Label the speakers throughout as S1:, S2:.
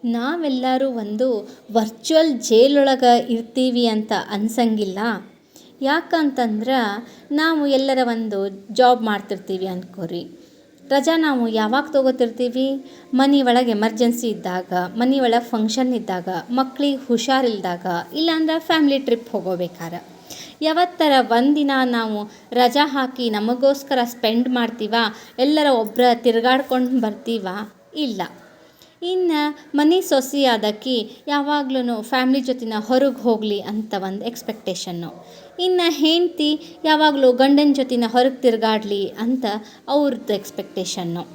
S1: ನಾವೆಲ್ಲರೂ ಒಂದು ವರ್ಚುವಲ್ ಜೈಲೊಳಗೆ ಇರ್ತೀವಿ ಅಂತ ಅನ್ಸಂಗಿಲ್ಲ. ಯಾಕಂತಂದ್ರೆ ನಾವು ಎಲ್ಲರ ಒಂದು ಜಾಬ್ ಮಾಡ್ತಿರ್ತೀವಿ ಅಂದ್ಕೋರಿ. ರಜಾ ನಾವು ಯಾವಾಗ ತೊಗೋತಿರ್ತೀವಿ? ಮನೆ ಒಳಗೆ ಎಮರ್ಜೆನ್ಸಿ ಇದ್ದಾಗ, ಮನೆ ಒಳಗೆ ಫಂಕ್ಷನ್ ಇದ್ದಾಗ, ಮಕ್ಳಿಗೆ ಹುಷಾರಿಲ್ದಾಗ, ಇಲ್ಲಾಂದ್ರೆ ಫ್ಯಾಮ್ಲಿ ಟ್ರಿಪ್ ಹೋಗೋಬೇಕಾರೆ. ಯಾವತ್ತರ ಒಂದಿನ ನಾವು ರಜಾ ಹಾಕಿ ನಮಗೋಸ್ಕರ ಸ್ಪೆಂಡ್ ಮಾಡ್ತೀವ? ಎಲ್ಲರ ಒಬ್ಬರ ತಿರುಗಾಡ್ಕೊಂಡು ಬರ್ತೀವ? ಇಲ್ಲ. ಇನ್ನು ಮನೆ ಸೊಸೆ ಆದಕಿ ಯಾವಾಗ್ಲೂ ಫ್ಯಾಮ್ಲಿ ಜೊತೆನ ಹೊರಗೆ ಹೋಗಲಿ ಅಂತ ಒಂದು ಎಕ್ಸ್ಪೆಕ್ಟೇಷನ್ನು. ಇನ್ನು ಹೆಂಡತಿ ಯಾವಾಗಲೂ ಗಂಡನ ಜೊತೆನ ಹೊರಗೆ ತಿರುಗಾಡಲಿ ಅಂತ ಅವ್ರದ್ದು ಎಕ್ಸ್ಪೆಕ್ಟೇಷನ್ನು.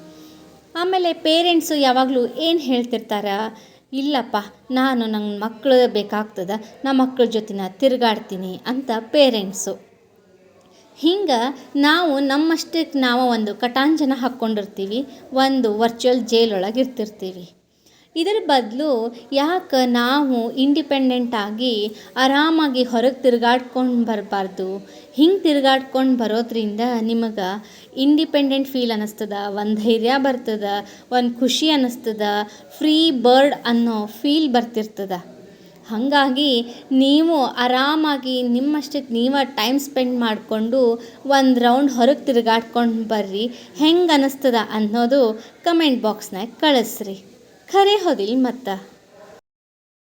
S1: ಆಮೇಲೆ ಪೇರೆಂಟ್ಸು ಯಾವಾಗಲೂ ಏನು ಹೇಳ್ತಿರ್ತಾರೆ? ಇಲ್ಲಪ್ಪ, ನನ್ನ ಮಕ್ಕಳು ಬೇಕಾಗ್ತದೆ, ನಾ ಮಕ್ಕಳ ಜೊತೆನ ತಿರುಗಾಡ್ತೀನಿ ಅಂತ ಪೇರೆಂಟ್ಸು. ಹಿಂಗೆ ನಾವು ನಮ್ಮಷ್ಟಕ್ಕೆ ನಾವು ಒಂದು ಕಟಾಂಜನ ಹಾಕ್ಕೊಂಡಿರ್ತೀವಿ, ಒಂದು ವರ್ಚುವಲ್ ಜೈಲೊಳಗೆ ಇರ್ತಿರ್ತೀವಿ. ಇದರ ಬದಲು ಯಾಕೆ ನಾವು ಇಂಡಿಪೆಂಡೆಂಟಾಗಿ ಆರಾಮಾಗಿ ಹೊರಗೆ ತಿರುಗಾಡ್ಕೊಂಡು ಬರಬಾರ್ದು? ಹಿಂಗೆ ತಿರುಗಾಡ್ಕೊಂಡು ಬರೋದ್ರಿಂದ ನಿಮಗೆ ಇಂಡಿಪೆಂಡೆಂಟ್ ಫೀಲ್ ಅನ್ನಿಸ್ತದ, ಒಂದು ಧೈರ್ಯ ಬರ್ತದ, ಒಂದು ಖುಷಿ ಅನ್ನಿಸ್ತದ, ಫ್ರೀ ಬರ್ಡ್ ಅನ್ನೋ ಫೀಲ್ ಬರ್ತಿರ್ತದ. ಹಾಗಾಗಿ ನೀವು ಆರಾಮಾಗಿ ನಿಮ್ಮಷ್ಟಕ್ಕೆ ನೀವು ಟೈಮ್ ಸ್ಪೆಂಡ್ ಮಾಡಿಕೊಂಡು ಒಂದು ರೌಂಡ್ ಹೊರಗೆ ತಿರುಗಾಡ್ಕೊಂಡು ಬರ್ರಿ. ಹೆಂಗೆ ಅನ್ನಿಸ್ತದ ಅನ್ನೋದು ಕಮೆಂಟ್ ಬಾಕ್ಸ್ನಾಗ ಕಳಿಸ್ರಿ. ಖರೆ ಹೌದಿಲ್ಲ ಮತ್ತೆ?